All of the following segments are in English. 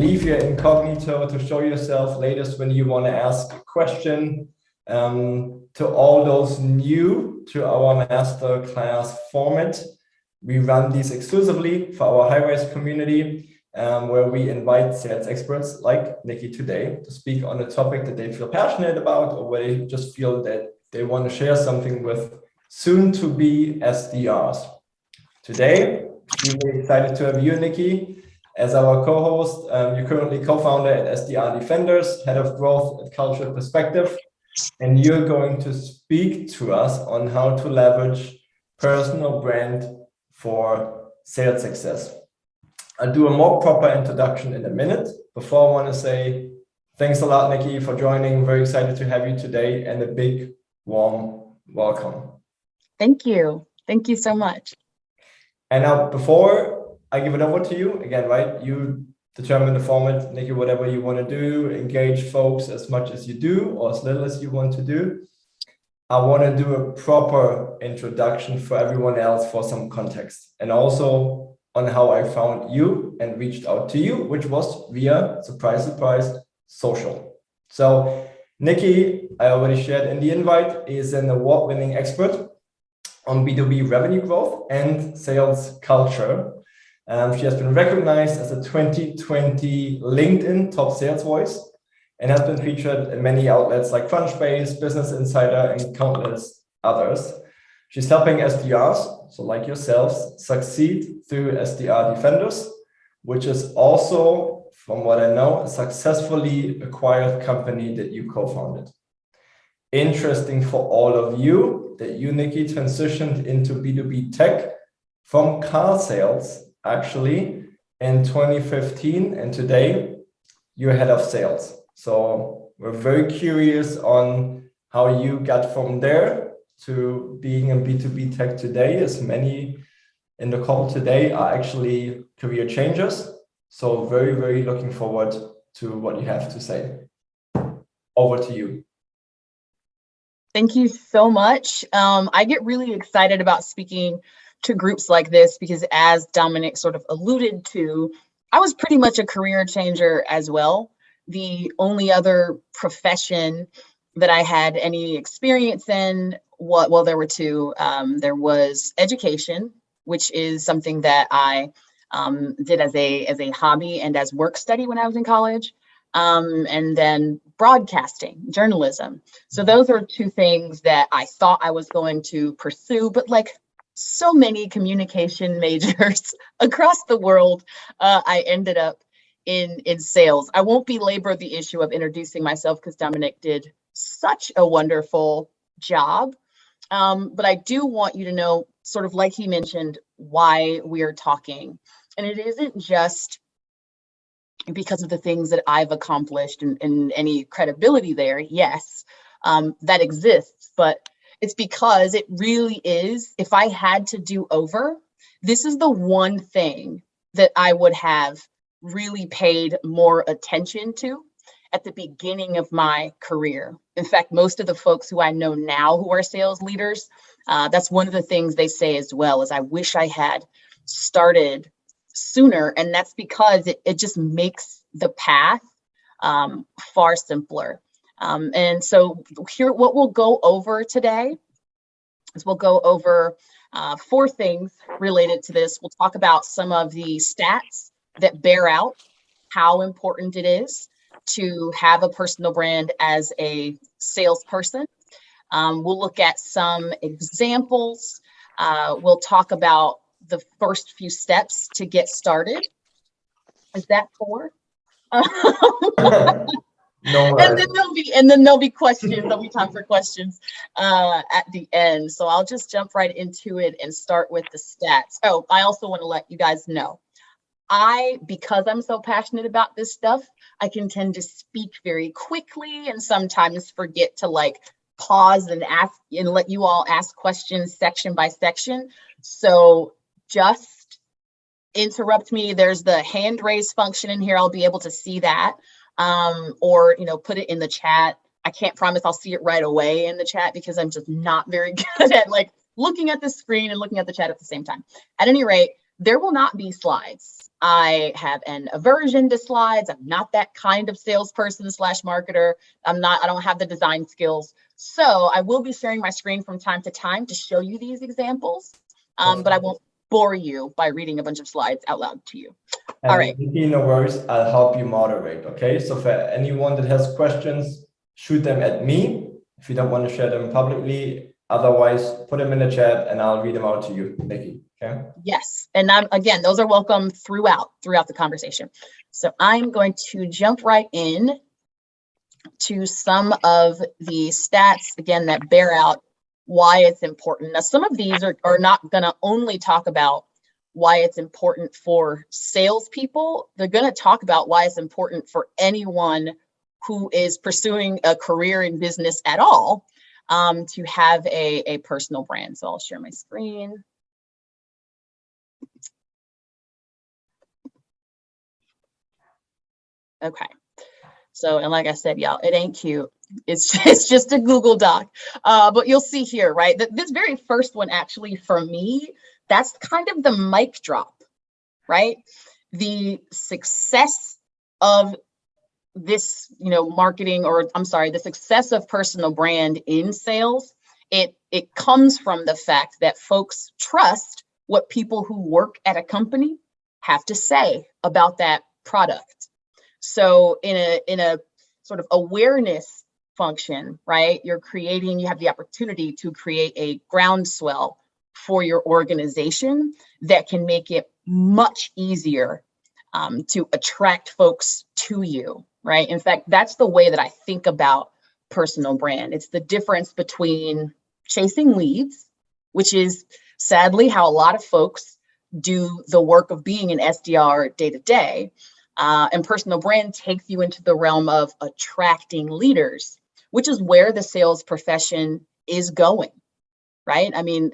leave you incognito to show yourself latest when you want to ask a question. To all those new to our masterclass format, we run these exclusively for our high-rise community, where we invite sales experts like Nikki today to speak on a topic that they feel passionate about, or where they just feel that they want to share something with soon-to-be SDRs. Today, we're really excited to have you, Nikki, as our co-host. You're currently co-founder at SDR Defenders, head of growth at Cultural Perspective, and you're going to speak to us on how to leverage personal brand for sales success. I'll do a more proper introduction in a minute. Before, I want to say thanks a lot, Nikki, for joining. Very excited to have you today, and a big, warm welcome. Thank you. Thank you so much. And now, before I give it over to you, again, right, you determine the format, Nikki, whatever you want to do, engage folks as much as you do, or as little as you want to do. I want to do a proper introduction for everyone else for some context, and also on how I found you and reached out to you, which was via, surprise, surprise, social. So Nikki, I already shared in the invite, is an award-winning expert on B2B revenue growth and sales culture. She has been recognized as a 2020 LinkedIn top sales voice and has been featured in many outlets like Crunchbase, Business Insider, and countless others. She's helping SDRs, so like yourselves, succeed through SDR Defenders, which is also, from what I know, a successfully acquired company that you co-founded. Interesting for all of you that you, Nikki, transitioned into B2B tech from car sales, actually, in 2015, and today you're head of sales. So we're very curious on how you got from there to being in B2B tech today, as many in the call today are actually career changers. So very, very looking forward to what you have to say. Over to you. Thank you so much. I get really excited about speaking to groups like this because, as Dominic sort of alluded to, I was pretty much a career changer as well. The only other profession that I had any experience in, well, there were two. There was education, which is something that I did as a hobby and as work study when I was in college. And then broadcasting, journalism. So those are two things that I thought I was going to pursue, but like so many communication majors across the world, I ended up in sales. I won't belabor the issue of introducing myself because Dominic did such a wonderful job. But I do want you to know, sort of like he mentioned, why we're talking. And it isn't just because of the things that I've accomplished and any credibility there. Yes, that exists, but it's because it really is, if I had to do over, this is the one thing that I would have really paid more attention to at the beginning of my career. In fact, most of the folks who I know now who are sales leaders, that's one of the things they say as well, is I wish I had started sooner. And that's because it just makes the path far simpler. And so here, what we'll go over today is we'll go over 4 things related to this. We'll talk about some of the stats that bear out how important it is to have a personal brand as a salesperson. We'll look at some examples. We'll talk about the first few steps to get started. Is that 4? No and then there'll be questions. There'll be time for questions at the end. So I'll just jump right into it and start with the stats. Oh, I also want to let you guys know, because I'm so passionate about this stuff, I can tend to speak very quickly and sometimes forget to like pause and ask and let you all ask questions section by section. So just interrupt me. There's the hand raise function in here. I'll be able to see that. Or, put it in the chat. I can't promise I'll see it right away in the chat because I'm just not very good at like looking at the screen and looking at the chat at the same time. At any rate, there will not be slides. I have an aversion to slides. I'm not that kind of salesperson slash marketer. I don't have the design skills. So I will be sharing my screen from time to time to show you these examples, but I won't bore you by reading a bunch of slides out loud to you. And all right. No worries, I'll help you moderate, okay? So for anyone that has questions, shoot them at me if you don't want to share them publicly. Otherwise, put them in the chat and I'll read them out to you, Nikki, okay? Yes, and again, those are welcome throughout the conversation. So I'm going to jump right in to some of the stats, again, that bear out why it's important. Now, some of these are not going to only talk about why it's important for salespeople. They're going to talk about why it's important for anyone who is pursuing a career in business at all, to have a personal brand. So I'll share my screen. Okay. So, and like I said, y'all, it ain't cute. It's just a Google Doc. But you'll see here, right? This very first one, actually, for me, that's kind of the mic drop, right? The success of this, marketing, or I'm sorry, the success of personal brand in sales, it comes from the fact that folks trust what people who work at a company have to say about that product. So in a sort of awareness function, right, you have the opportunity to create a groundswell for your organization that can make it much easier to attract folks to you, right? In fact, that's the way that I think about personal brand. It's the difference between chasing leads, which is sadly how a lot of folks do the work of being an SDR day to day. And personal brand takes you into the realm of attracting leaders, which is where the sales profession is going, right? I mean,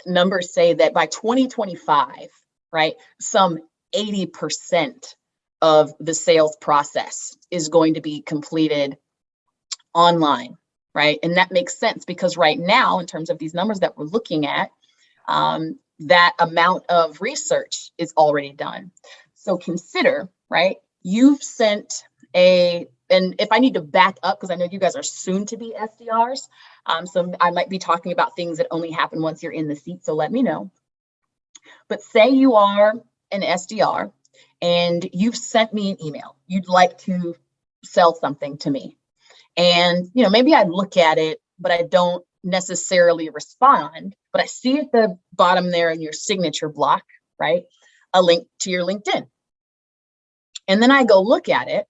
numbers say that by 2025, right, some 80% of the sales process is going to be completed online, right? And that makes sense because right now, in terms of these numbers that we're looking at, that amount of research is already done. So consider, right, you've sent and if I need to back up, because I know you guys are soon to be SDRs, so I might be talking about things that only happen once you're in the seat, so let me know. But say you are an SDR and you've sent me an email. You'd like to sell something to me. And, maybe I look at it, but I don't necessarily respond, but I see at the bottom there in your signature block, right, a link to your LinkedIn. And then I go look at it.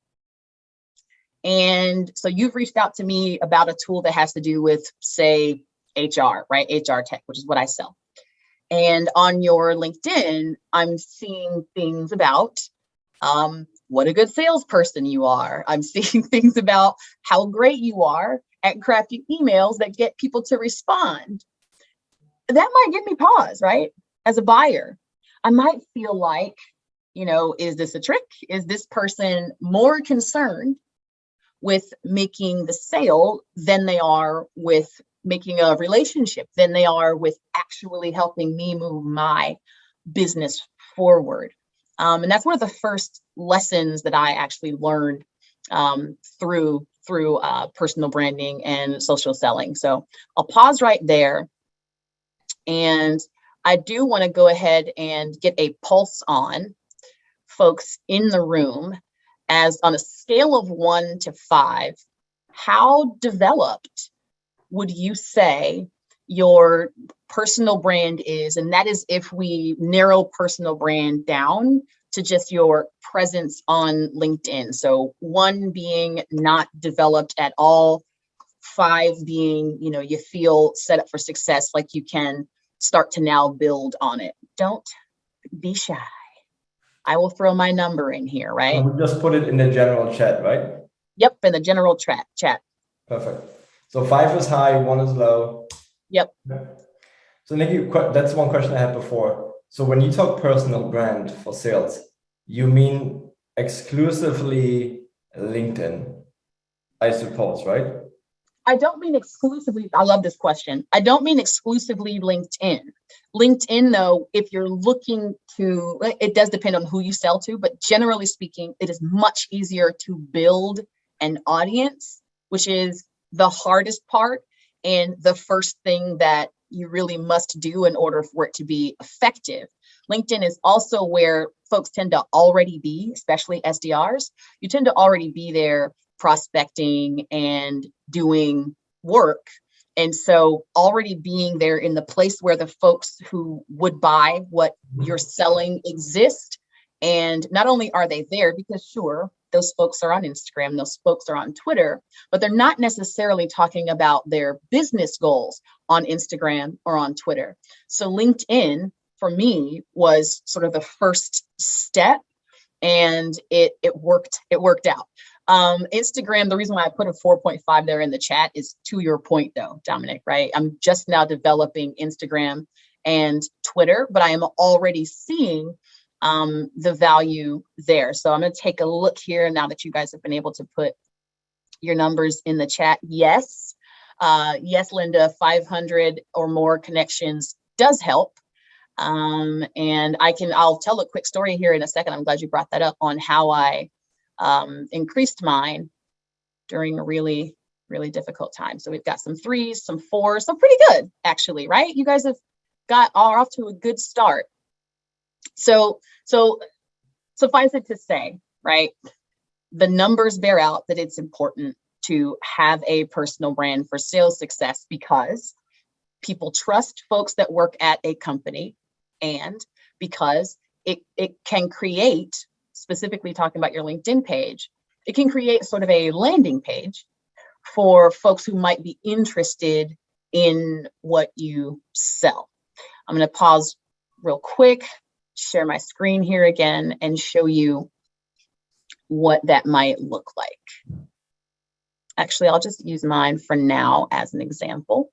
And so you've reached out to me about a tool that has to do with, say, HR, right? HR tech, which is what I sell. And on your LinkedIn, I'm seeing things about what a good salesperson you are. I'm seeing things about how great you are at crafting emails that get people to respond. That might give me pause, right? As a buyer, I might feel like, is this a trick? Is this person more concerned with making the sale than they are with making a relationship, than they are with actually helping me move my business forward? And that's one of the first lessons that I actually learned through personal branding and social selling. So I'll pause right there. And I do want to go ahead and get a pulse on folks in the room, as on a scale of 1 to 5, how developed would you say your personal brand is? And that is if we narrow personal brand down to just your presence on LinkedIn. So 1 being not developed at all, 5 being, you feel set up for success, like you can start to now build on it. Don't be shy. I will throw my number in here, right? We'll just put it in the general chat, right? Yep, in the general chat. Perfect. So 5 is high, 1 is low. Yep. So Nikki, that's one question I had before. So when you talk personal brand for sales, you mean exclusively LinkedIn, I suppose, right? I don't mean exclusively. I love this question. I don't mean exclusively LinkedIn. LinkedIn, though, if you're looking to, it does depend on who you sell to, but generally speaking, it is much easier to build an audience, which is the hardest part and the first thing that you really must do in order for it to be effective. LinkedIn is also where folks tend to already be, especially SDRs. You tend to already be there prospecting and doing work. And so already being there in the place where the folks who would buy what you're selling exist. And not only are they there, because sure, those folks are on Instagram, those folks are on Twitter, but they're not necessarily talking about their business goals on Instagram or on Twitter. So LinkedIn, for me, was sort of the first step, and it worked out. Instagram, the reason why I put a 4.5 there in the chat is to your point though, Dominic, right? I'm just now developing Instagram and Twitter, but I am already seeing the value there. So I'm going to take a look here now that you guys have been able to put your numbers in the chat. Yes, Linda, 500 or more connections does help. And I'll tell a quick story here in a second. I'm glad you brought that up on how I increased mine during a really, really difficult time. So we've got some 3s, some 4s, so pretty good actually, right? You guys are off to a good start. So suffice it to say, right? The numbers bear out that it's important to have a personal brand for sales success, because people trust folks that work at a company, and because it can create, specifically talking about your LinkedIn page, it can create sort of a landing page for folks who might be interested in what you sell. I'm going to pause real quick, share my screen here again, and show you what that might look like. Actually, I'll just use mine for now as an example.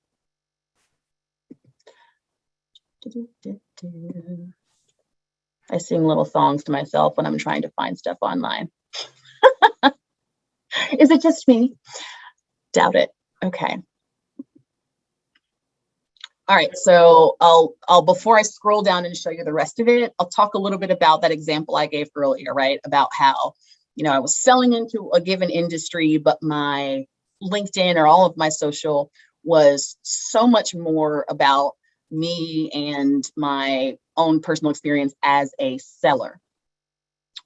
I sing little songs to myself when I'm trying to find stuff online. Is it just me? Doubt it. Okay. All right, so I'll before I scroll down and show you the rest of it, I'll talk a little bit about that example I gave earlier, right? About how, I was selling into a given industry, but my LinkedIn or all of my social was so much more about me and my own personal experience as a seller,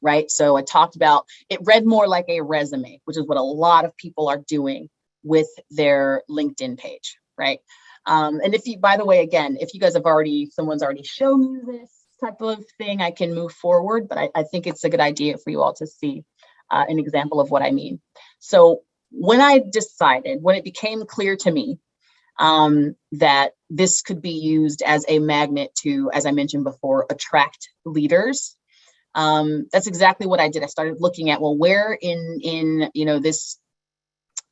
right? So I talked about, it read more like a resume, which is what a lot of people are doing with their LinkedIn page, right? And if you, by the way, again, if you guys have someone's already shown you this type of thing, I can move forward, but I think it's a good idea for you all to see an example of what I mean. So when it became clear to me that this could be used as a magnet to, as I mentioned before, attract leaders, that's exactly what I did. I started looking at, well, where in this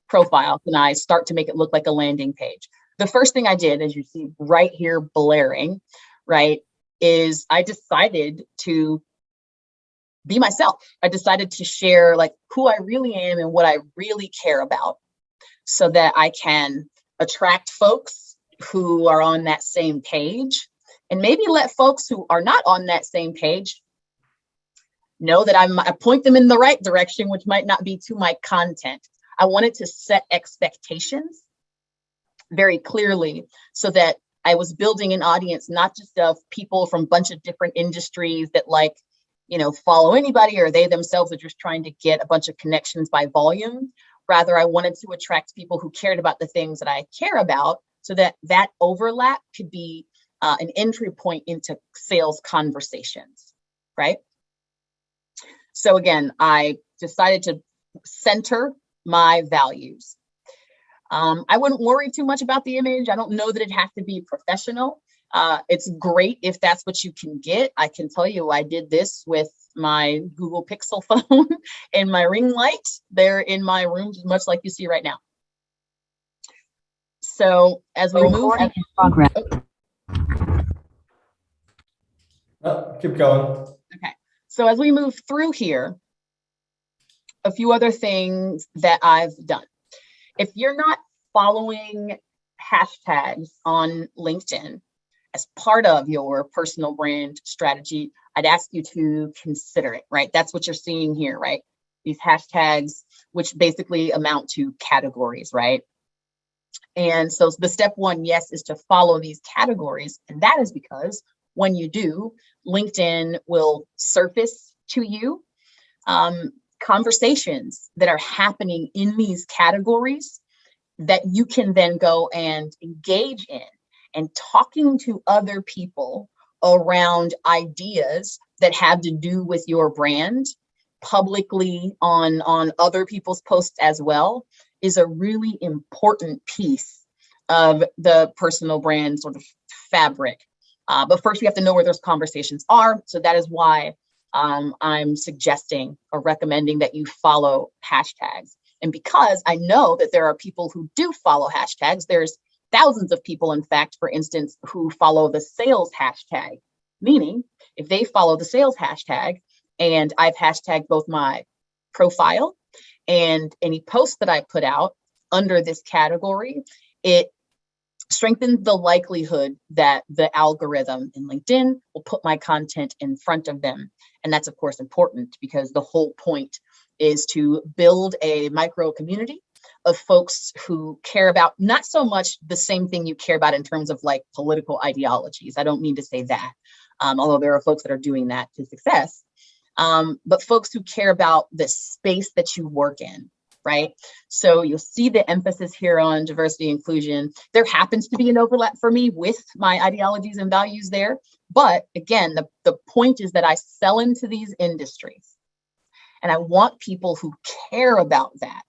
profile can I start to make it look like a landing page? The first thing I did, as you see right here blaring, right, is I decided to be myself. I decided to share like who I really am and what I really care about, so that I can attract folks who are on that same page, and maybe let folks who are not on that same page know that I point them in the right direction, which might not be to my content. I wanted to set expectations very clearly, so that I was building an audience, not just of people from a bunch of different industries that follow anybody, or they themselves are just trying to get a bunch of connections by volume. Rather, I wanted to attract people who cared about the things that I care about, so that that overlap could be an entry point into sales conversations, right? So again, I decided to center my values. I wouldn't worry too much about the image. I don't know that it has to be professional. It's great if that's what you can get. I can tell you, I did this with my Google Pixel phone and my ring light there in my room, much like you see right now. So as we move, progress. Keep going. Okay. So as we move through here, a few other things that I've done. If you're not following hashtags on LinkedIn, as part of your personal brand strategy, I'd ask you to consider it, right? That's what you're seeing here, right? These hashtags, which basically amount to categories, right? And so the step one, yes, is to follow these categories. And that is because when you do, LinkedIn will surface to you conversations that are happening in these categories that you can then go and engage in, and talking to other people around ideas that have to do with your brand publicly on other people's posts as well is a really important piece of the personal brand sort of fabric. But first, we have to know where those conversations are. So that is why I'm suggesting or recommending that you follow hashtags. And because I know that there are people who do follow hashtags, there's thousands of people, in fact, for instance, who follow the sales hashtag, meaning if they follow the sales hashtag, and I've hashtagged both my profile and any posts that I put out under this category, it strengthens the likelihood that the algorithm in LinkedIn will put my content in front of them. And that's, of course, important because the whole point is to build a micro community of folks who care about not so much the same thing you care about in terms of like political ideologies. I don't mean to say that, although there are folks that are doing that to success, but folks who care about the space that you work in, right? So you'll see the emphasis here on diversity inclusion. There happens to be an overlap for me with my ideologies and values there. But again, the point is that I sell into these industries and I want people who care about that.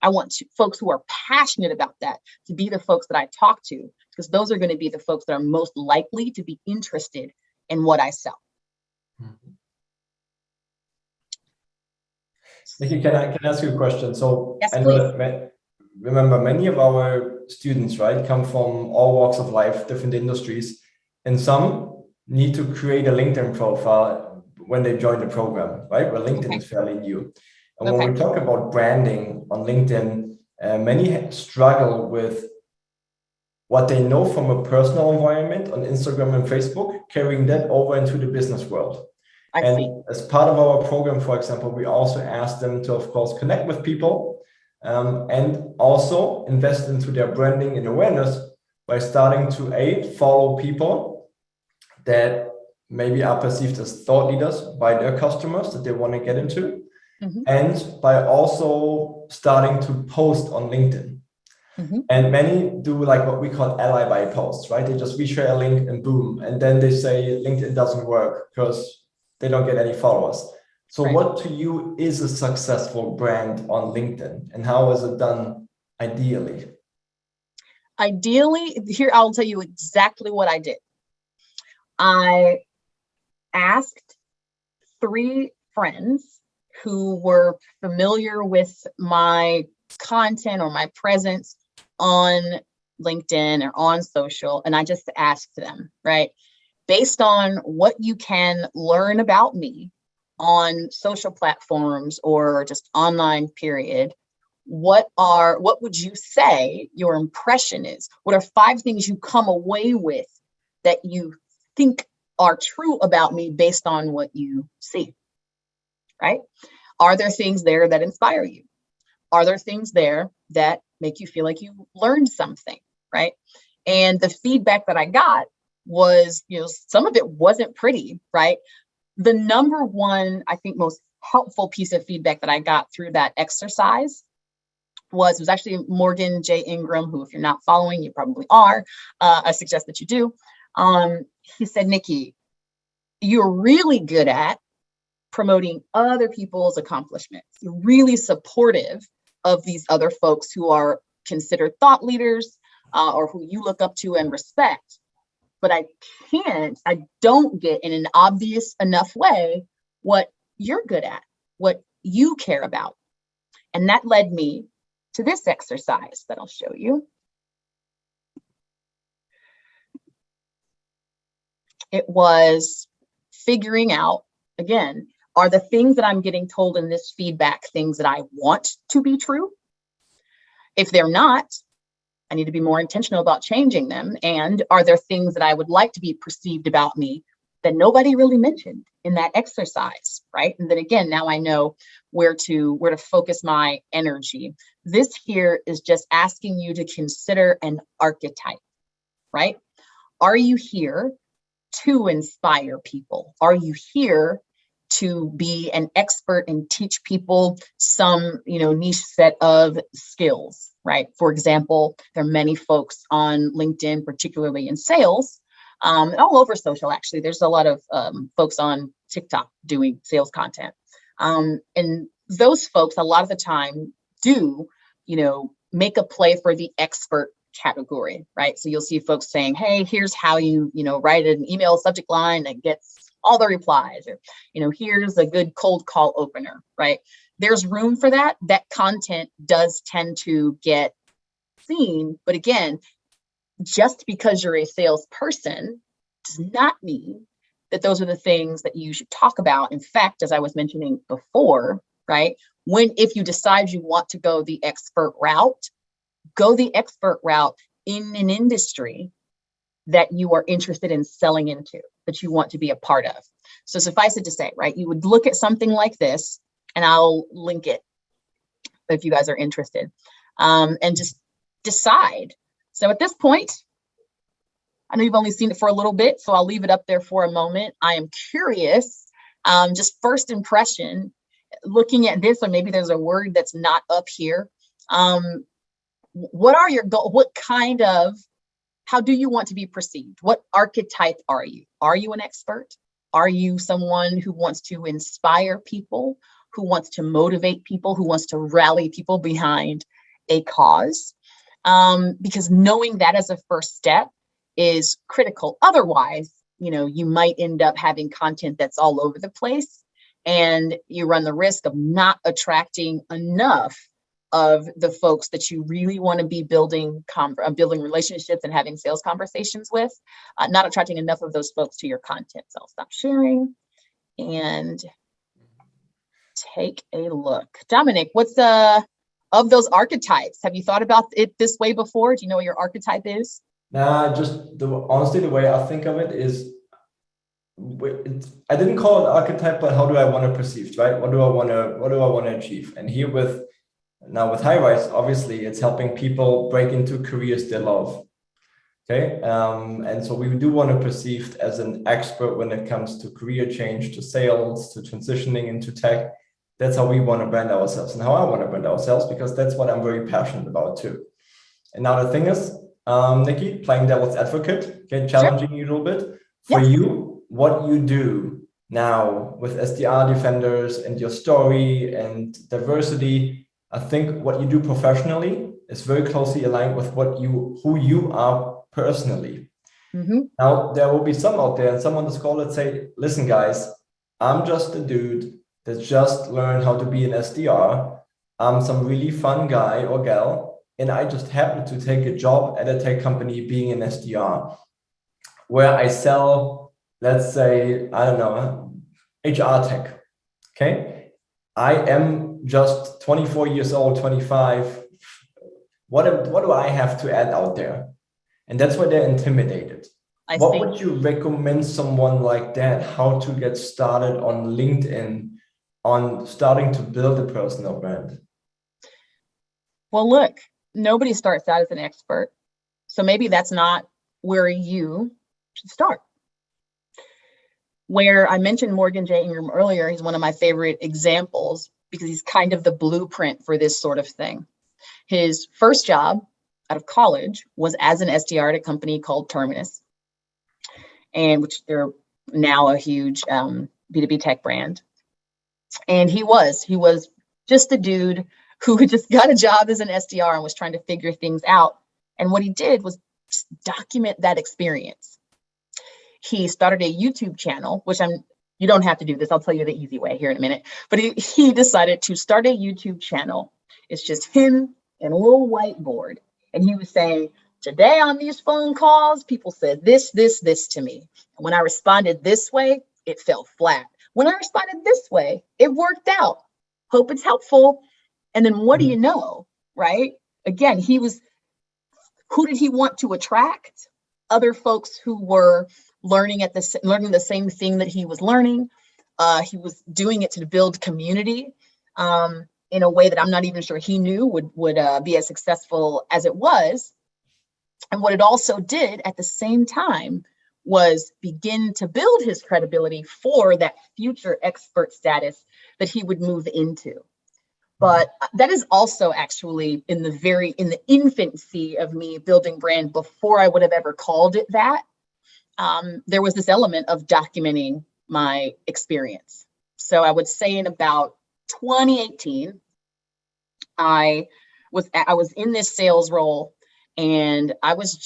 I want folks who are passionate about that to be the folks that I talk to, because those are going to be the folks that are most likely to be interested in what I sell. Mm-hmm. Nikki, can I ask you a question? So yes, I know that remember many of our students, right, come from all walks of life, different industries, and some need to create a LinkedIn profile when they join the program, right? Where LinkedIn is fairly new. And when we talk about branding on LinkedIn, many struggle with what they know from a personal environment on Instagram and Facebook, carrying that over into the business world. And as part of our program, for example, we also ask them to, of course, connect with people and also invest into their branding and awareness by starting to follow people that maybe are perceived as thought leaders by their customers that they want to get into. Mm-hmm. And by also starting to post on LinkedIn. Mm-hmm. And many do like what we call ally by posts, right? They just reshare a link and boom. And then they say LinkedIn doesn't work because they don't get any followers. So what to you is a successful brand on LinkedIn, and how is it done ideally? Ideally, here I'll tell you exactly what I did. I asked 3 friends who were familiar with my content or my presence on LinkedIn or on social. And I just asked them, right, based on what you can learn about me on social platforms or just online period, what would you say your impression is? What are 5 things you come away with that you think are true about me based on what you see? Right? Are there things there that inspire you? Are there things there that make you feel like you learned something? Right? And the feedback that I got was, some of it wasn't pretty, right? The number one, I think, most helpful piece of feedback that I got through that exercise was actually Morgan J Ingram, who, if you're not following, you probably are. I suggest that you do. He said, Nikki, you're really good at promoting other people's accomplishments. You're really supportive of these other folks who are considered thought leaders or who you look up to and respect. But I don't get in an obvious enough way what you're good at, what you care about. And that led me to this exercise that I'll show you. It was figuring out, again, are the things that I'm getting told in this feedback things that I want to be true? If they're not, I need to be more intentional about changing them. And are there things that I would like to be perceived about me that nobody really mentioned in that exercise, right? And then again, now I know where to focus my energy. This here is just asking you to consider an archetype, right? Are you here to inspire people? Are you here to be an expert and teach people some, niche set of skills, right? For example, there are many folks on LinkedIn, particularly in sales, all over social, actually. There's a lot of folks on TikTok doing sales content. And those folks, a lot of the time, do, make a play for the expert category, right? So you'll see folks saying, hey, here's how you, write an email subject line that gets all the replies, or, here's a good cold call opener, right? There's room for that. That content does tend to get seen. But again, just because you're a salesperson does not mean that those are the things that you should talk about. In fact, as I was mentioning before, right? If you decide you want to go the expert route, go the expert route in an industry that you are interested in selling into, that you want to be a part of. So suffice it to say, right, you would look at something like this, and I'll link it if you guys are interested, and just decide. So at this point, I know you've only seen it for a little bit, so I'll leave it up there for a moment. I am curious, just first impression, looking at this, or maybe there's a word that's not up here. What are your goals? How do you want to be perceived? What archetype are you? Are you an expert? Are you someone who wants to inspire people, who wants to motivate people, who wants to rally people behind a cause? Because knowing that as a first step is critical. Otherwise, you might end up having content that's all over the place, and you run the risk of not attracting enough of the folks that you really want to be building relationships and having sales conversations with, not attracting enough of those folks to your content. So I'll stop sharing and take a look. Dominic, what's of those archetypes? Have you thought about it this way before? Do you know what your archetype is? Nah, honestly, the way I think of it is, I didn't call it archetype, but how do I want to perceive, right? What do I want to achieve? And here with Highrise, obviously it's helping people break into careers they love. Okay. And so we do want to perceived as an expert when it comes to career change, to sales, to transitioning into tech. That's how we want to brand ourselves, and how I want to brand ourselves, because that's what I'm very passionate about too. And now the thing is, Nikki, playing devil's advocate, okay, challenging you a little bit. For you, what you do now with SDR Defenders and your story and diversity, I think what you do professionally is very closely aligned with who you are personally. Mm-hmm. Now, there will be some out there, and some on this call that say, listen, guys, I'm just a dude that just learned how to be an SDR. I'm some really fun guy or gal, and I just happen to take a job at a tech company being an SDR, where I sell, let's say, I don't know, HR tech, okay? I am just 24 years old, 25. What do I have to add out there? And that's why they're intimidated. What would you recommend someone like that, how to get started on LinkedIn, on starting to build a personal brand? Well, look, nobody starts out as an expert. So maybe that's not where you should start. Where I mentioned Morgan J. Ingram earlier, he's one of my favorite examples because he's kind of the blueprint for this sort of thing. His first job out of college was as an SDR at a company called Terminus, and which they're now a huge B2B tech brand. And he was just a dude who had just got a job as an SDR and was trying to figure things out. And what he did was just document that experience. He started a YouTube channel, which you don't have to do this. I'll tell you the easy way here in a minute. But he decided to start a YouTube channel. It's just him and a little whiteboard. And he was saying, today on these phone calls, people said this to me. And when I responded this way, it fell flat. When I responded this way, it worked out. Hope it's helpful. And then what do you know, right? Again, he was Who did he want to attract? Other folks who were learning the same thing that he was learning. He was doing it to build community in a way that I'm not even sure he knew would be as successful as it was. And what it also did at the same time was begin to build his credibility for that future expert status that he would move into. But that is also actually in the infancy of me building brand before I would have ever called it that. There was this element of documenting my experience. So I would say in about 2018, I was in this sales role, and I was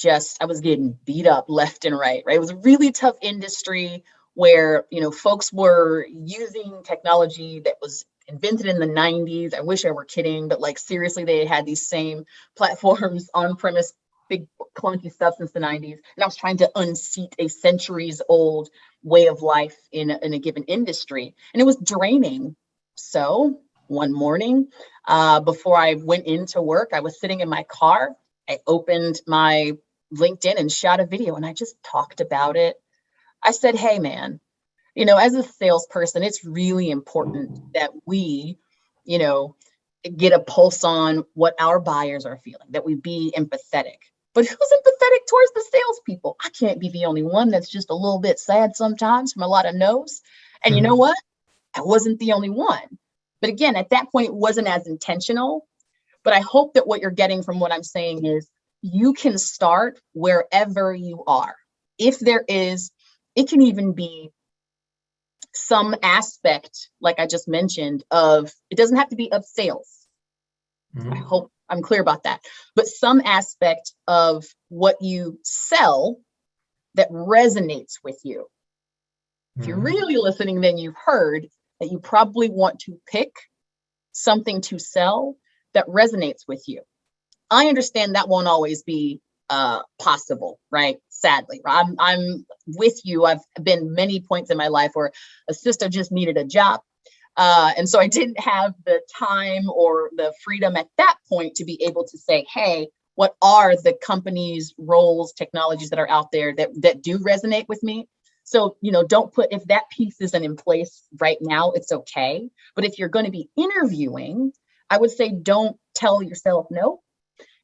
getting beat up left and right. It was a really tough industry where, folks were using technology that was invented in the 90s. I wish I were kidding, but like seriously, they had these same platforms on premise, big clunky stuff since the 90s. And I was trying to unseat a centuries old way of life in a given industry. And it was draining. So one morning, before I went into work, I was sitting in my car. I opened my LinkedIn and shot a video, and I just talked about it. I said, hey, man, as a salesperson, it's really important that we, get a pulse on what our buyers are feeling, that we be empathetic. But who's empathetic towards the salespeople? I can't be the only one that's just a little bit sad sometimes from a lot of no's. And you know what? I wasn't the only one. But again, at that point, it wasn't as intentional. But I hope that what you're getting from what I'm saying is you can start wherever you are. If there is, it can even be some aspect, like I just mentioned, of, it doesn't have to be of sales. I hope I'm clear about that. But some aspect of what you sell that resonates with you. If you're really listening, then you've heard that you probably want to pick something to sell that resonates with you. I understand that won't always be possible, right? Sadly, I'm with you. I've been many points in my life where a sister just needed a job. And so I didn't have the time or the freedom at that point to be able to say, hey, what are the companies, roles, technologies that are out there that do resonate with me? So, don't put, if that piece isn't in place right now, it's okay. But if you're going to be interviewing, I would say don't tell yourself no,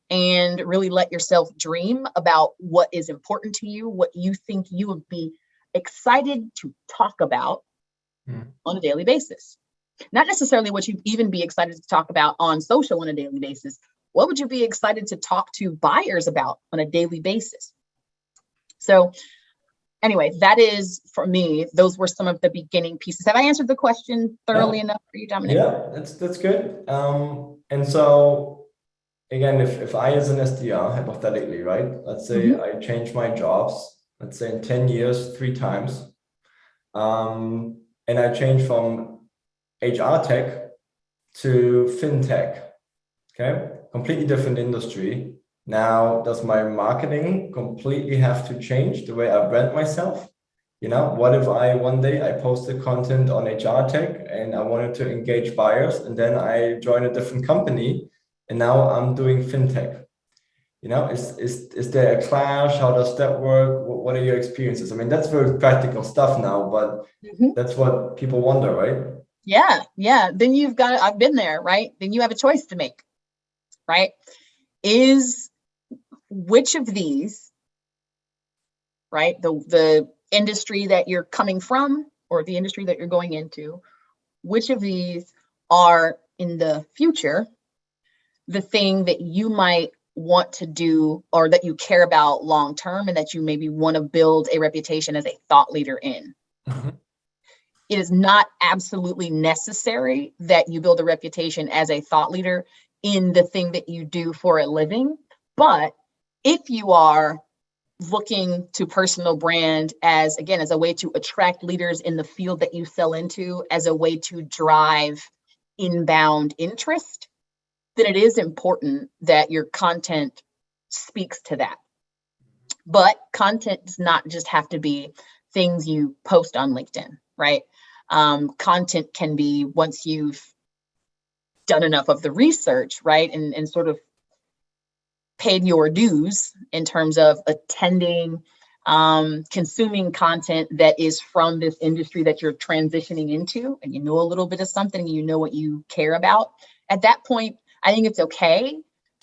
and really let yourself dream about what is important to you, what you think you would be excited to talk about on a daily basis. Not necessarily what you'd even be excited to talk about on social on a daily basis. What would you be excited to talk to buyers about on a daily basis? So anyway, that is, for me, those were some of the beginning pieces. Have I answered the question thoroughly enough for you, Dominic? Yeah, that's good. And so again, if I as an SDR, hypothetically, right, let's say I change my jobs, let's say in 10 years, 3 times, and I change from HR tech to fintech, okay, completely different industry. Now, does my marketing completely have to change the way I brand myself? What if one day I posted content on HR tech and I wanted to engage buyers, and then I join a different company and now I'm doing fintech? Is there a clash? How does that work? What are your experiences? I mean, that's very practical stuff now, but that's what people wonder, right? Yeah. Then I've been there, right? Then you have a choice to make, right? Which of these, right? The industry that you're coming from or the industry that you're going into, which of these are in the future the thing that you might want to do or that you care about long term and that you maybe want to build a reputation as a thought leader in? It is not absolutely necessary that you build a reputation as a thought leader in the thing that you do for a living. But if you are looking to personal brand as a way to attract leaders in the field that you sell into, as a way to drive inbound interest, then it is important that your content speaks to that. But content does not just have to be things you post on LinkedIn, right? Content can be, once you've done enough of the research, right, and sort of paid your dues in terms of attending, consuming content that is from this industry that you're transitioning into, and you know a little bit of something, you know what you care about, at that point, I think it's okay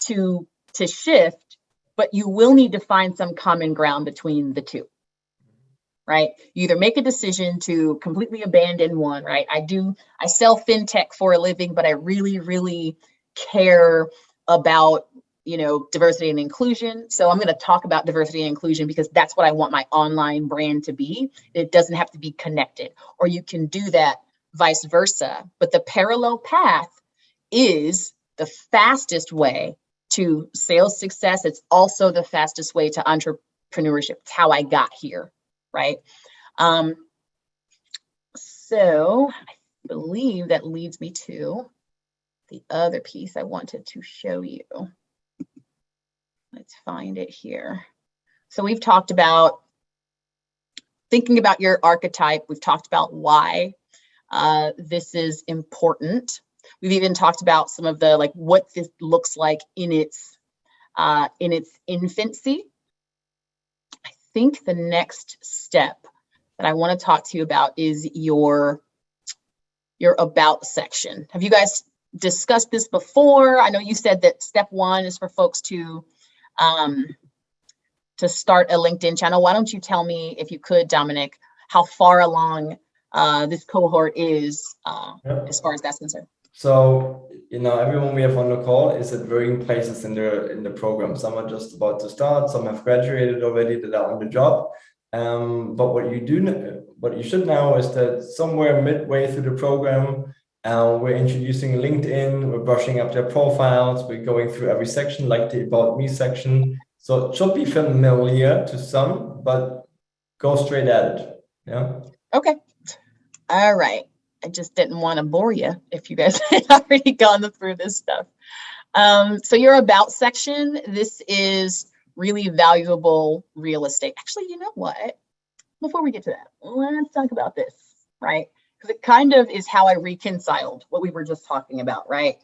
to shift, but you will need to find some common ground between the two, right? You either make a decision to completely abandon one, right? I sell fintech for a living, but I really, really care about, diversity and inclusion. So I'm going to talk about diversity and inclusion because that's what I want my online brand to be. It doesn't have to be connected, or you can do that vice versa. But the parallel path is the fastest way to sales success. It's also the fastest way to entrepreneurship. It's how I got here, right? So I believe that leads me to the other piece I wanted to show you. Let's find it here. So we've talked about thinking about your archetype. We've talked about why this is important. We've even talked about some of the what this looks like in its infancy. I think the next step that I want to talk to you about is your about section. Have you guys discussed this before? I know you said that step one is for folks to start a LinkedIn channel. Why don't you tell me, if you could, Dominic, how far along this cohort is as far as that's concerned? So, everyone we have on the call is at varying places in the program. Some are just about to start, some have graduated already, that are on the job. But what you should know is that somewhere midway through the program, we're introducing LinkedIn, we're brushing up their profiles, we're going through every section, like the About Me section. So it should be familiar to some, but go straight at it. Yeah. Okay. All right. I just didn't want to bore you if you guys had already gone through this stuff. So your About section, this is really valuable real estate. Actually, you know what? Before we get to that, let's talk about this, right? Because it kind of is how I reconciled what we were just talking about, right?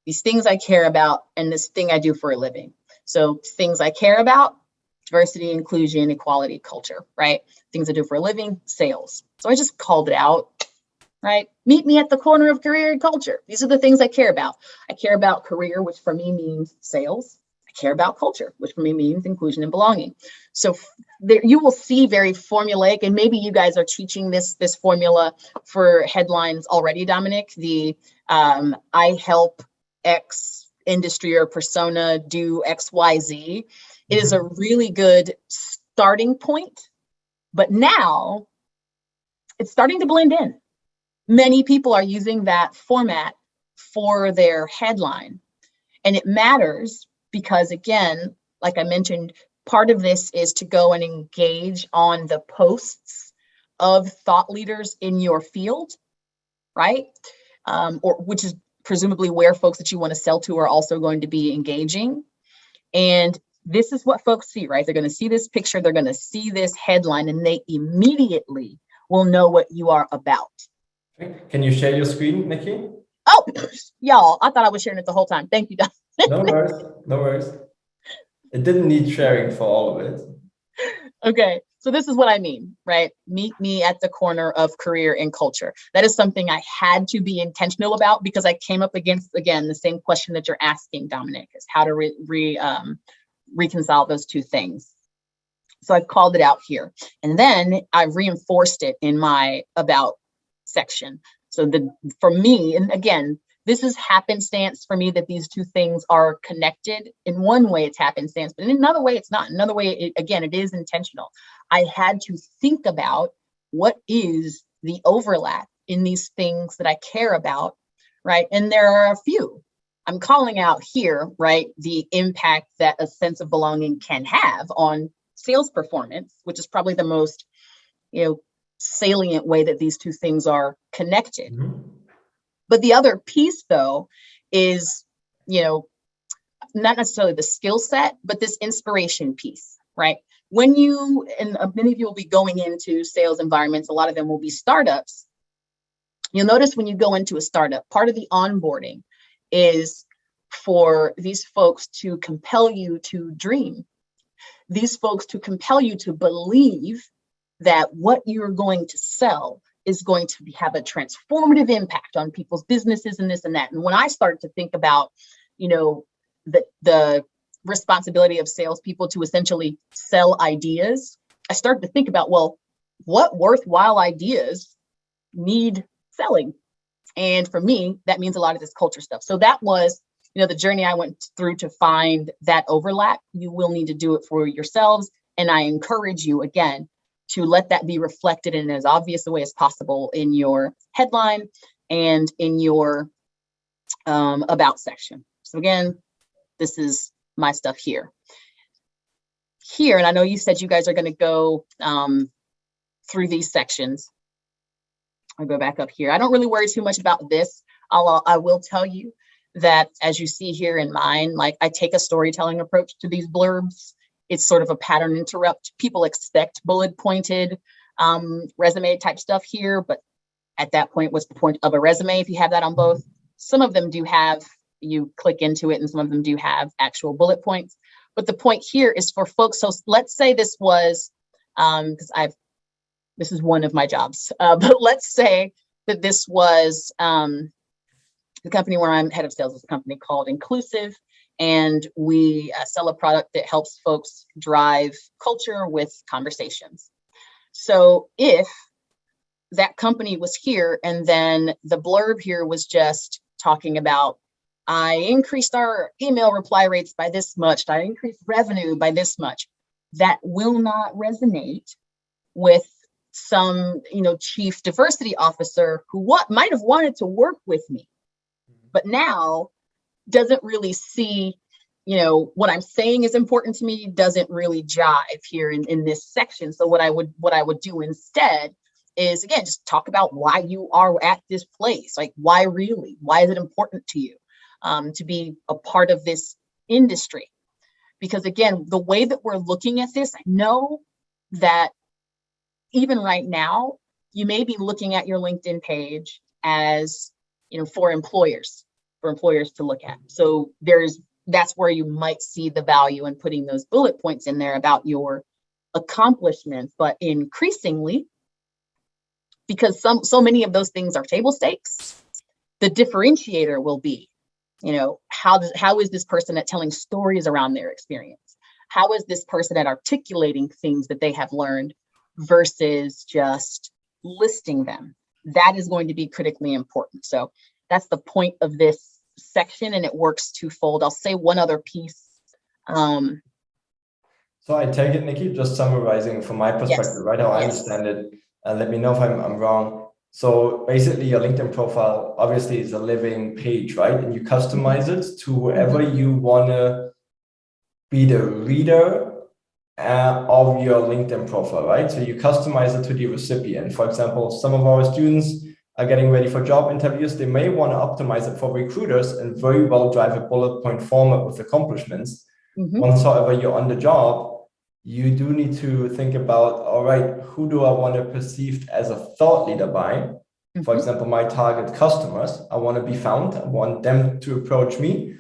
These things I care about and this thing I do for a living. So things I care about: diversity, inclusion, equality, culture, right? Things I do for a living: sales. So I just called it out, right? Meet me at the corner of career and culture. These are the things I care about. I care about career, which for me means sales. I care about culture, which for me means inclusion and belonging. So there, you will see very formulaic, and maybe you guys are teaching this formula for headlines already, Dominic. The I help X industry or persona do X, Y, Z. It is a really good starting point, but now it's starting to blend in. Many people are using that format for their headline, and it matters because, again, like I mentioned, part of this is to go and engage on the posts of thought leaders in your field, right? Or which is presumably where folks that you want to sell to are also going to be engaging. And this is what folks see, right? They're going to see this picture, they're going to see this headline, and they immediately will know what you are about. Can you share your screen, Nikki? Oh, y'all, I thought I was sharing it the whole time. Thank you, Don. No worries, no worries. It didn't need sharing for all of it. Okay, so this is what I mean, right? Meet me at the corner of career and culture. That is something I had to be intentional about because I came up against, again, the same question that you're asking, Dominic, is how to reconcile those two things. So I've called it out here. And then I've reinforced it in my About section. So for me, and again, this is happenstance for me that these two things are connected. In one way, it's happenstance, but in another way, it's not. Another way, it is intentional. I had to think about what is the overlap in these things that I care about, right? And there are a few. I'm calling out here, right, the impact that a sense of belonging can have on sales performance, which is probably the most, salient way that these two things are connected. Mm-hmm. But the other piece, though, is, not necessarily the skill set, but this inspiration piece, right? When you, and many of you will be going into sales environments, a lot of them will be startups. You'll notice when you go into a startup, part of the onboarding is for these folks to compel you to dream, these folks to compel you to believe that what you're going to sell is going to have a transformative impact on people's businesses and this and that. And when I started to think about, the responsibility of salespeople to essentially sell ideas, I started to think about, well, what worthwhile ideas need selling? And for me, that means a lot of this culture stuff. So that was, the journey I went through to find that overlap. You will need to do it for yourselves. And I encourage you, again, to let that be reflected in as obvious a way as possible in your headline and in your about section. So again, this is my stuff here. And I know you said you guys are going to go through these sections. I'll go back up here. I don't really worry too much about this. I will tell you that, as you see here in mine, like, I take a storytelling approach to these blurbs. It's sort of a pattern interrupt. People expect bullet pointed resume type stuff here, but at that point, what's the point of a resume if you have that on both? Some of them do have, you click into it, and some of them do have actual bullet points. But the point here is for folks. So let's say this was, because this is one of my jobs, but let's say that this was the company where I'm head of sales is a company called Inclusive, and we sell a product that helps folks drive culture with conversations. So if that company was here and then the blurb here was just talking about, I increased our email reply rates by this much, I increased revenue by this much, that will not resonate with some, chief diversity officer who might have wanted to work with me, but now doesn't really see, what I'm saying is important to me, doesn't really jive here in this section. So what I would do instead is, again, just talk about why you are at this place. Like, why is it important to you to be a part of this industry? Because again, the way that we're looking at this, I know that even right now, you may be looking at your LinkedIn page as, for employers to look at. So that's where you might see the value in putting those bullet points in there about your accomplishments. But increasingly, because so many of those things are table stakes, the differentiator will be, how is this person at telling stories around their experience? How is this person at articulating things that they have learned versus just listing them? That is going to be critically important. So that's the point of this section, and it works twofold. I'll say one other piece. So I take it, Nikki, just summarizing from my perspective, right? How I understand it. Let me know if I'm wrong. So basically, your LinkedIn profile obviously is a living page, right? And you customize it to whoever you want to be the reader of your LinkedIn profile, right? So you customize it to the recipient. For example, some of our students are getting ready for job interviews. They may want to optimize it for recruiters and very well drive a bullet point format with accomplishments. Once, however, you're on the job, you do need to think about, all right, who do I want to perceive as a thought leader by? For example, my target customers, I want to be found. I want them to approach me.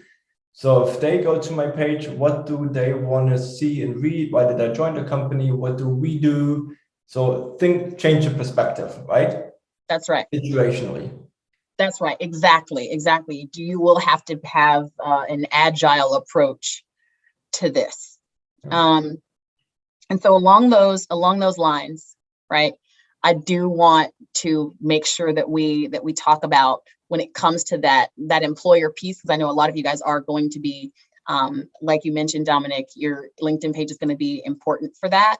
So if they go to my page, what do they want to see and read? Why did I join the company? What do we do? So change your perspective, right? That's right. Situationally. That's right. Exactly. You will have to have an agile approach to this. And so along those lines, right, I do want to make sure that we talk about, when it comes to that employer piece, because I know a lot of you guys are going to be, like you mentioned, Dominic, your LinkedIn page is going to be important for that.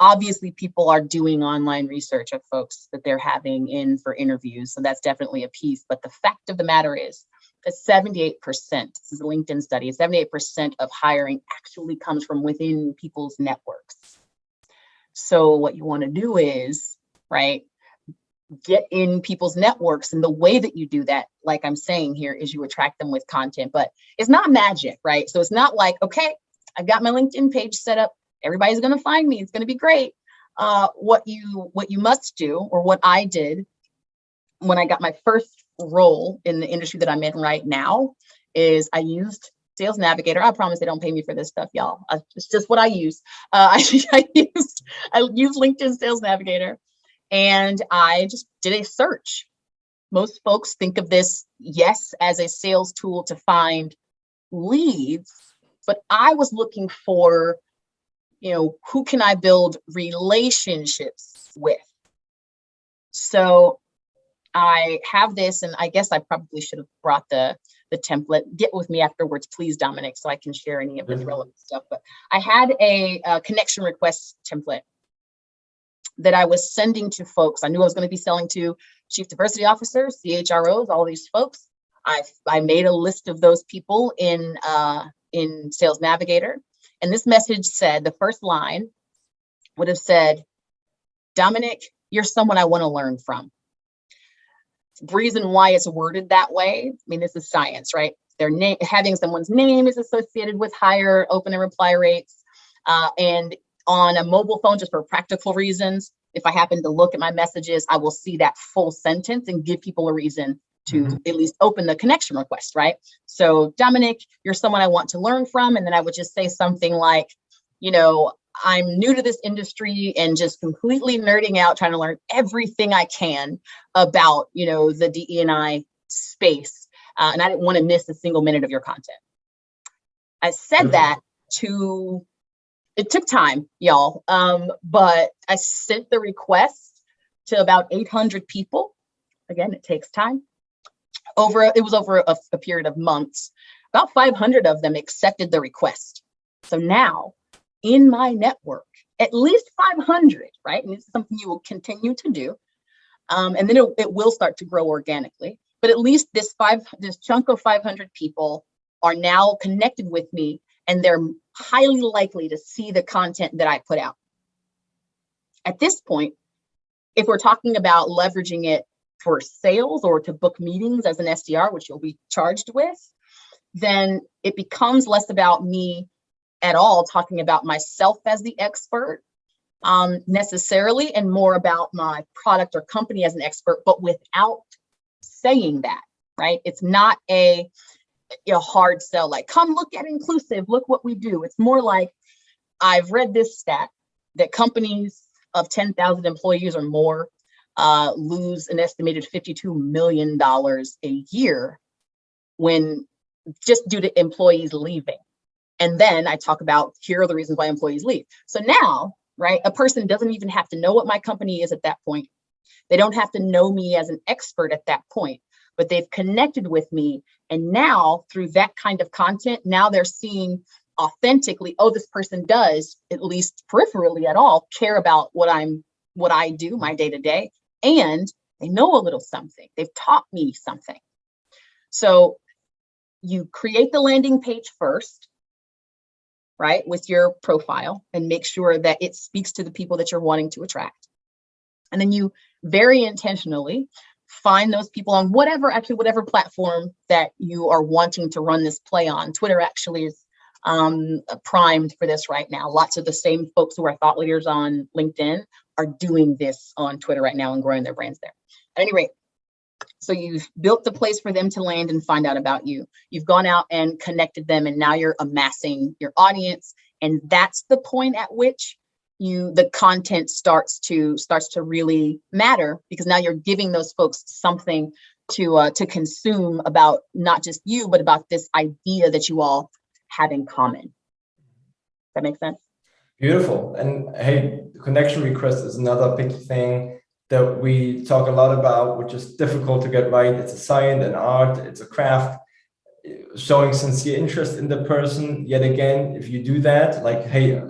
Obviously people are doing online research of folks that they're having in for interviews. So that's definitely a piece. But the fact of the matter is that 78%, this is a LinkedIn study, 78% of hiring actually comes from within people's networks. So what you want to do is, right, get in people's networks. And the way that you do that, like I'm saying here, is you attract them with content, but it's not magic, right? So it's not like, okay, I've got my LinkedIn page set up, everybody's going to find me, it's going to be great. What you must do, or what I did when I got my first role in the industry that I'm in right now is I used Sales Navigator. I promise they don't pay me for this stuff, y'all. It's just what I use. I used LinkedIn Sales Navigator, and I just did a search. Most folks think of this, yes, as a sales tool to find leads, but I was looking for, who can I build relationships with? So I have this, and I guess I probably should have brought the template. Get with me afterwards, please, Dominic, so I can share any of this relevant stuff. But I had a connection request template that I was sending to folks. I knew I was going to be selling to chief diversity officers, CHROs, all these folks. I made a list of those people in Sales Navigator, and this message said, the first line would have said, Dominic, you're someone I want to learn from. The reason why it's worded that way, I mean, this is science, right? Their name, having someone's name is associated with higher open and reply rates. And on a mobile phone, just for practical reasons, if I happen to look at my messages, I will see that full sentence and give people a reason to at least open the connection request, right? So, Dominic, you're someone I want to learn from. And then I would just say something like, I'm new to this industry and just completely nerding out, trying to learn everything I can about, the DE&I space. And I didn't want to miss a single minute of your content. I said that it took time, y'all. But I sent the request to about 800 people. Again, it takes time. It was over a period of months. About 500 of them accepted the request. So now, in my network, at least 500, right? And it's something you will continue to do. And then it will start to grow organically. But at least this chunk of 500 people are now connected with me, and they're highly likely to see the content that I put out. At this point, if we're talking about leveraging it for sales or to book meetings as an SDR, which you'll be charged with, then it becomes less about me at all talking about myself as the expert necessarily, and more about my product or company as an expert, but without saying that, right? It's not a hard sell, like, come look at inclusive, look what we do. It's more like, I've read this stat that companies of 10,000 employees or more lose an estimated $52 million a year just due to employees leaving. And then I talk about, here are the reasons why employees leave. So now, right, a person doesn't even have to know what my company is at that point. They don't have to know me as an expert at that point, but they've connected with me. And now through that kind of content, now they're seeing authentically, oh, this person does, at least peripherally at all, care about what I do, my day to day. And they know a little something. They've taught me something. So you create the landing page first, right, with your profile, and make sure that it speaks to the people that you're wanting to attract. And then you very intentionally find those people on whatever platform that you are wanting to run this play on. Twitter actually is primed for this right now. Lots of the same folks who are thought leaders on LinkedIn are doing this on Twitter right now and growing their brands there. At any rate, so you've built the place for them to land and find out about you. You've gone out and connected them, and now you're amassing your audience. And that's the point at which the content starts to really matter, because now you're giving those folks something to consume about not just you, but about this idea that you all have in common. Does that make sense? Beautiful. And hey, connection request is another big thing that we talk a lot about, which is difficult to get right. It's a science, an art, it's a craft. Showing sincere interest in the person. Yet again, if you do that, like, hey,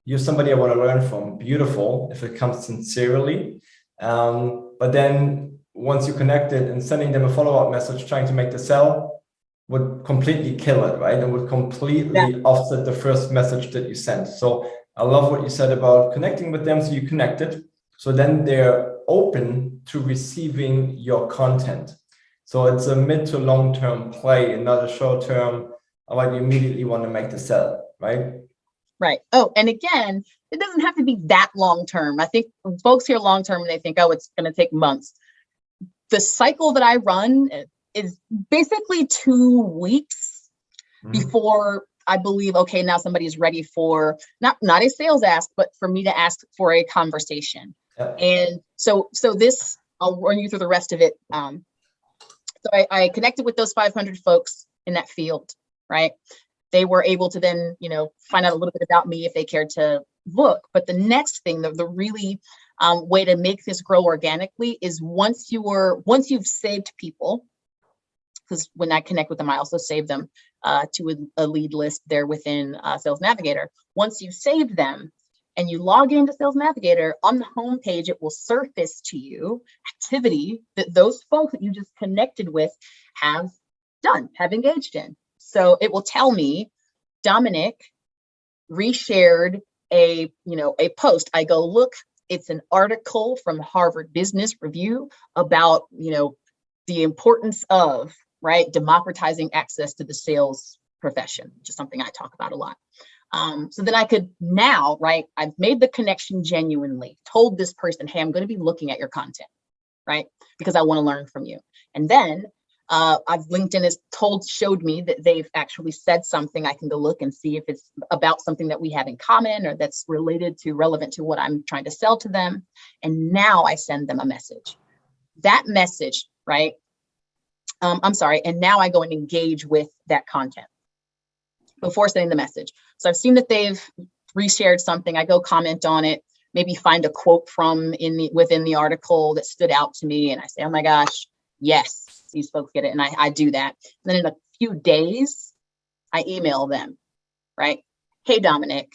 you're somebody I want to learn from. Beautiful if it comes sincerely. But then once you connect it and sending them a follow-up message trying to make the sell would completely kill it, right? And would completely offset the first message that you sent. So I love what you said about connecting with them. So you connected. So then they're open to receiving your content. So it's a mid to long-term play and not a short-term, like you immediately want to make the sell, right? Right. Oh, and again, it doesn't have to be that long-term. I think folks hear long-term and they think, oh, it's going to take months. the cycle that I run is basically 2 weeks before I believe, okay, now somebody's ready for not a sales ask, but for me to ask for a conversation. Yeah. And so this, I'll run you through the rest of it. So I connected with those 500 folks in that field, right? They were able to then, find out a little bit about me if they cared to look. But the next thing, the really way to make this grow organically is once you've saved people, because when I connect with them, I also save them to a lead list there within Sales Navigator. Once you save them and you log into Sales Navigator, on the homepage, it will surface to you activity that those folks that you just connected with have done, have engaged in. So it will tell me, Dominic reshared a post. I go, look, it's an article from Harvard Business Review about, the importance of, right, democratizing access to the sales profession, which is something I talk about a lot. So then I could now, right, I've made the connection genuinely, told this person, hey, I'm going to be looking at your content, right, because I want to learn from you. And then LinkedIn has showed me that they've actually said something. I can go look and see if it's about something that we have in common or that's relevant to what I'm trying to sell to them. And now I send them a message. That message, right? And now I go and engage with that content before sending the message. So I've seen that they've reshared something. I go comment on it, maybe find a quote from within the article that stood out to me. And I say, oh my gosh, yes, these folks get it. And I do that. And then in a few days, I email them, right? Hey, Dominic,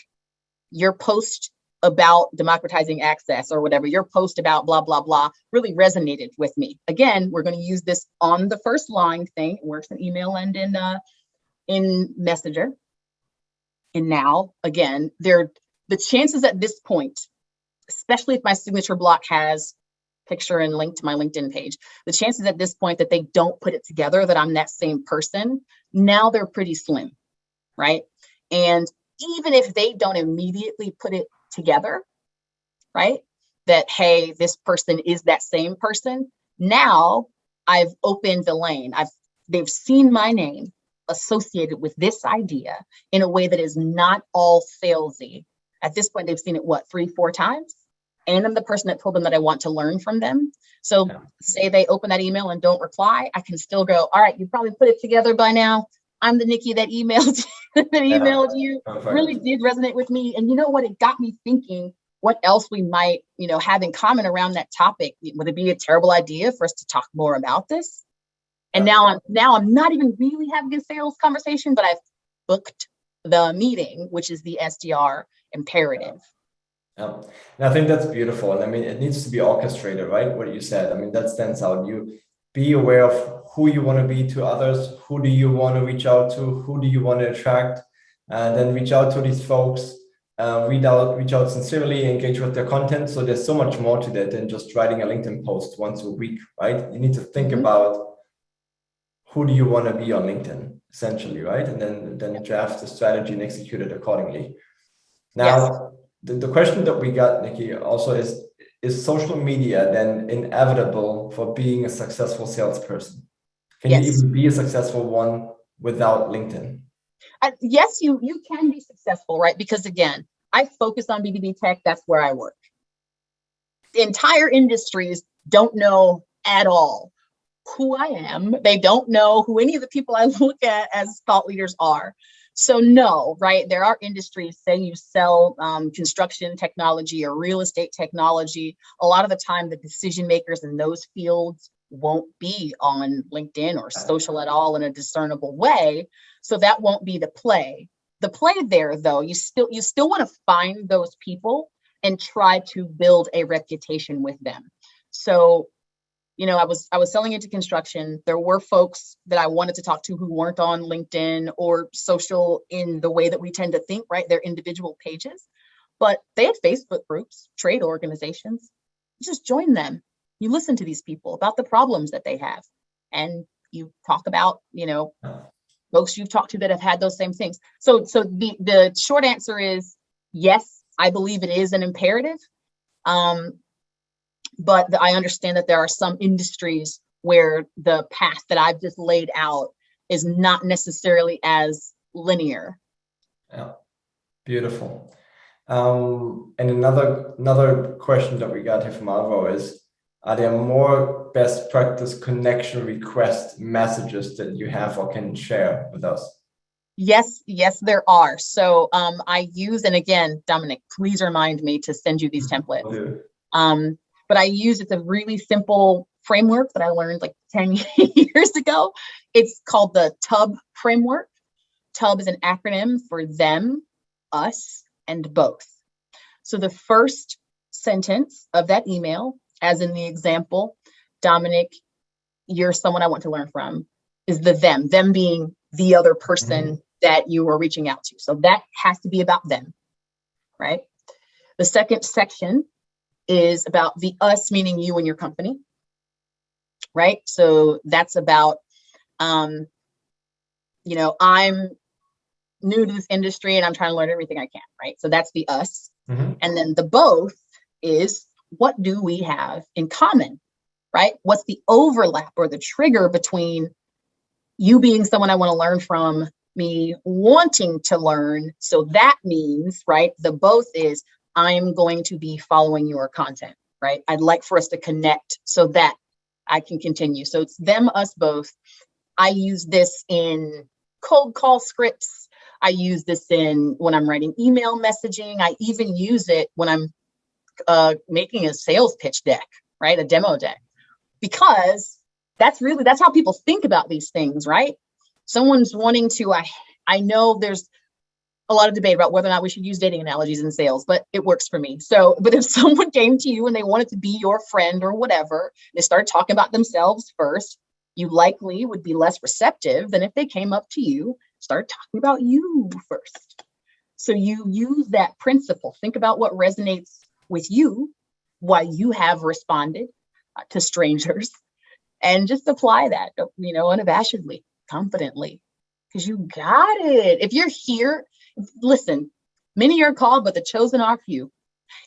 your post about democratizing access or whatever, your post about blah, blah, blah, really resonated with me. Again, we're going to use this on the first line thing. It works in email and in Messenger. And now, again, the chances at this point, especially if my signature block has picture and link to my LinkedIn page, the chances at this point that they don't put it together, that I'm that same person, now they're pretty slim, right? And even if they don't immediately put it together, right, that, hey, this person is that same person, now I've opened the lane. They've seen my name associated with this idea in a way that is not all salesy. At this point, they've seen it, 3-4 times? And I'm the person that told them that I want to learn from them. So say they open that email and don't reply, I can still go, all right, you probably put it together by now. I'm the Nikki that emailed you. Perfect. Really did resonate with me. And you know what? It got me thinking what else we might, have in common around that topic. Would it be a terrible idea for us to talk more about this? And now I'm not even really having a sales conversation, but I've booked the meeting, which is the SDR imperative. Yeah. And I think that's beautiful. And I mean, it needs to be orchestrated, right? What you said. I mean, that stands out. You be aware of who you want to be to others. Who do you want to reach out to? Who do you want to attract? And then reach out to these folks, reach out sincerely, engage with their content. So there's so much more to that than just writing a LinkedIn post once a week, right? You need to think about who do you want to be on LinkedIn, essentially, right? And then draft the strategy and execute it accordingly. Now, the question that we got, Nikki, also is social media then inevitable for being a successful salesperson? Can you even be a successful one without LinkedIn? Yes, you can be successful, right? Because again, I focus on B2B tech. That's where I work. The entire industries don't know at all who I am. They don't know who any of the people I look at as thought leaders are. So no, right? There are industries, say you sell construction technology or real estate technology. A lot of the time, the decision makers in those fields won't be on LinkedIn or social at all in a discernible way. So that won't be the play. The play there, though, you still want to find those people and try to build a reputation with them. So, I was selling into construction. There were folks that I wanted to talk to who weren't on LinkedIn or social in the way that we tend to think, right? They're individual pages, but they had Facebook groups, trade organizations. You just join them. You listen to these people about the problems that they have, and you talk about, folks you've talked to that have had those same things. So the short answer is yes, I believe it is an imperative. But I understand that there are some industries where the path that I've just laid out is not necessarily as linear. Yeah, beautiful. And another question that we got here from Alvaro is, are there more best practice connection request messages that you have or can share with us? Yes, there are. So I use, and again, Dominic, please remind me to send you these templates. But I use, it's a really simple framework that I learned like 10 years ago. It's called the TUB framework. TUB is an acronym for them, us, and both. So the first sentence of that email, as in the example, Dominic, you're someone I want to learn from, is the them being the other person that you are reaching out to. So that has to be about them, right? The second section is about the us, meaning you and your company, right? So that's about, I'm new to this industry and I'm trying to learn everything I can, right? So that's the us. And then the both is, what do we have in common, right? What's the overlap or the trigger between you being someone I want to learn from, me wanting to learn? So that means, right, the both is, I'm going to be following your content, right? I'd like for us to connect so that I can continue. So it's them, us, both. I use this in cold call scripts. I use this when I'm writing email messaging. I even use it when I'm making a sales pitch deck, right? A demo deck, because that's how people think about these things, right? Someone's wanting to, I know there's a lot of debate about whether or not we should use dating analogies in sales, but it works for me. So, but if someone came to you and they wanted to be your friend or whatever, they started talking about themselves first, you likely would be less receptive than if they came up to you, started talking about you first. So you use that principle. Think about what resonates with you, why you have responded to strangers, and just apply that, unabashedly, confidently, because you got it. If you're here, listen, many are called, but the chosen are few.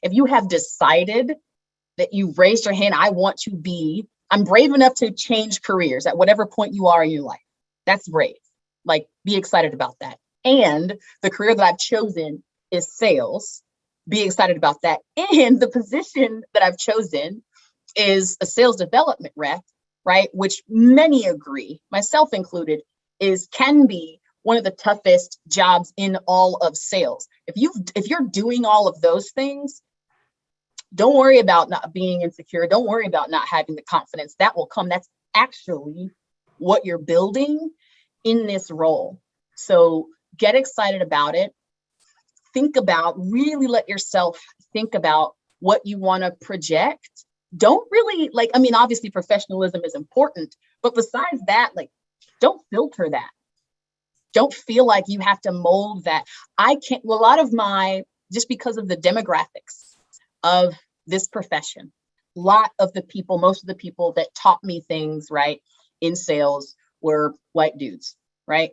If you have decided that you've raised your hand, I'm brave enough to change careers at whatever point you are in your life. That's brave. Like, be excited about that. And the career that I've chosen is sales. Be excited about that. And the position that I've chosen is a sales development rep, right? Which many agree, myself included, can be one of the toughest jobs in all of sales. If you're doing all of those things, don't worry about not being insecure. Don't worry about not having the confidence. That will come. That's actually what you're building in this role. So get excited about it. Really let yourself think about what you want to project. Don't really obviously professionalism is important, but besides that, don't filter that. Don't feel like you have to mold that. Just because of the demographics of this profession, most of the people that taught me things, right, in sales were white dudes, right?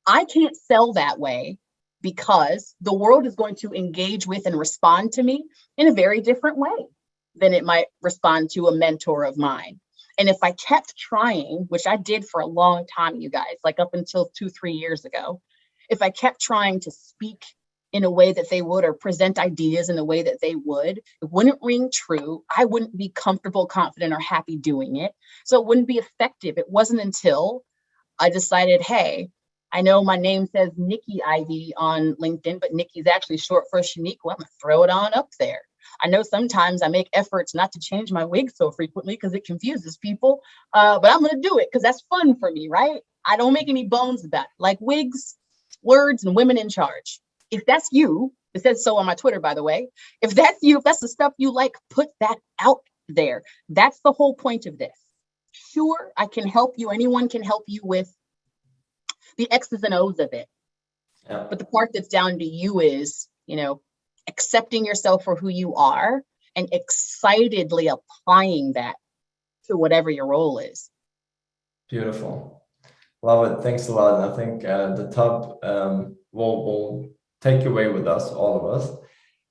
I can't sell that way because the world is going to engage with and respond to me in a very different way than it might respond to a mentor of mine. And if I kept trying, which I did for a long time, you guys, up until 2-3 years ago, if I kept trying to speak in a way that they would, or present ideas in a way that they would, it wouldn't ring true. I wouldn't be comfortable, confident, or happy doing it. So it wouldn't be effective. It wasn't until I decided, hey, I know my name says Nikki Ivey on LinkedIn, but Nikki is actually short for Shanique. Well, I'm going to throw it on up there. I know sometimes I make efforts not to change my wig so frequently because it confuses people, but I'm going to do it because that's fun for me, right? I don't make any bones about it. Like wigs, words, and women in charge. If that's you, it says so on my Twitter, by the way. If that's you, if that's the stuff you like, put that out there. That's the whole point of this. Sure, I can help you. Anyone can help you with the X's and O's of it. Yeah. But the part that's down to you is, accepting yourself for who you are and excitedly applying that to whatever your role is. Beautiful. Love it. Thanks a lot. And I think the top will take you away with us, all of us.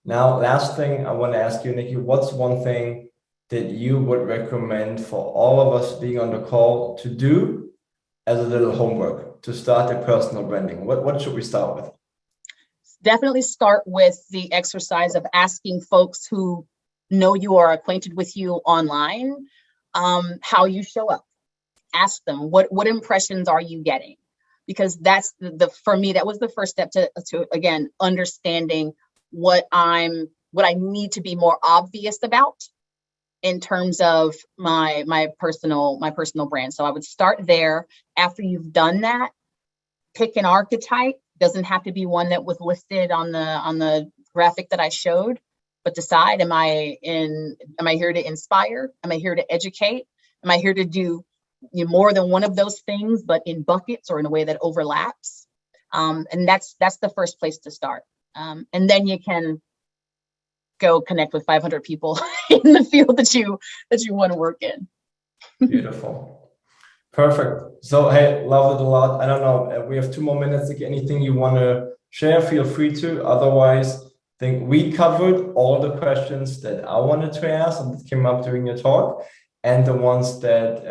Now, last thing I want to ask you, Nikki, what's one thing that you would recommend for all of us being on the call to do as a little homework to start their personal branding? What should we start with? Definitely start with the exercise of asking folks who know you or are acquainted with you online, how you show up. Ask them, what impressions are you getting? Because that's for me, that was the first step to again, understanding what I need to be more obvious about in terms of my personal brand. So I would start there. After you've done that, pick an archetype. Doesn't have to be one that was listed on the graphic that I showed, but decide, am I here to inspire? Am I here to educate? Am I here to do more than one of those things, but in buckets or in a way that overlaps? And that's the first place to start. And then you can go connect with 500 people in the field that you want to work in. Beautiful. Perfect. So, hey, loved it a lot. I don't know, we have 2 more minutes. Anything you want to share, feel free to. Otherwise, I think we covered all the questions that I wanted to ask and that came up during your talk, and the ones that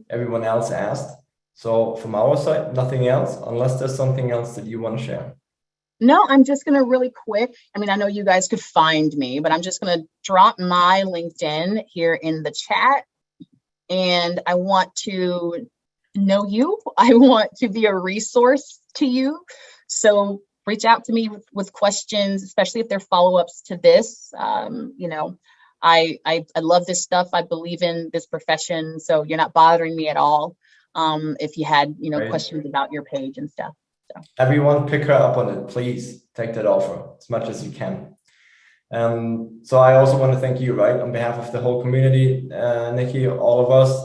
everyone else asked. So from our side, nothing else, unless there's something else that you want to share. No, I'm just going to really quick. I mean, I know you guys could find me, but I'm just going to drop my LinkedIn here in the chat. And I want to know you. I want to be a resource to you. So reach out to me with questions, especially if they're follow-ups to this. I love this stuff. I believe in this profession. So you're not bothering me at all. If you had, Great. Questions about your page and stuff. So. Everyone pick her up on it. Please take that offer as much as you can. So I also want to thank you, right, on behalf of the whole community, Nikki, all of us.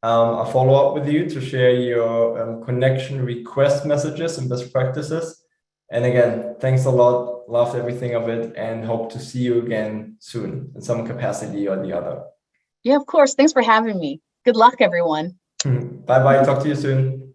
I'll follow up with you to share your connection request messages and best practices. And again, thanks a lot. Loved everything of it, and hope to see you again soon in some capacity or the other. Yeah, of course. Thanks for having me. Good luck, everyone. Bye-bye. Talk to you soon.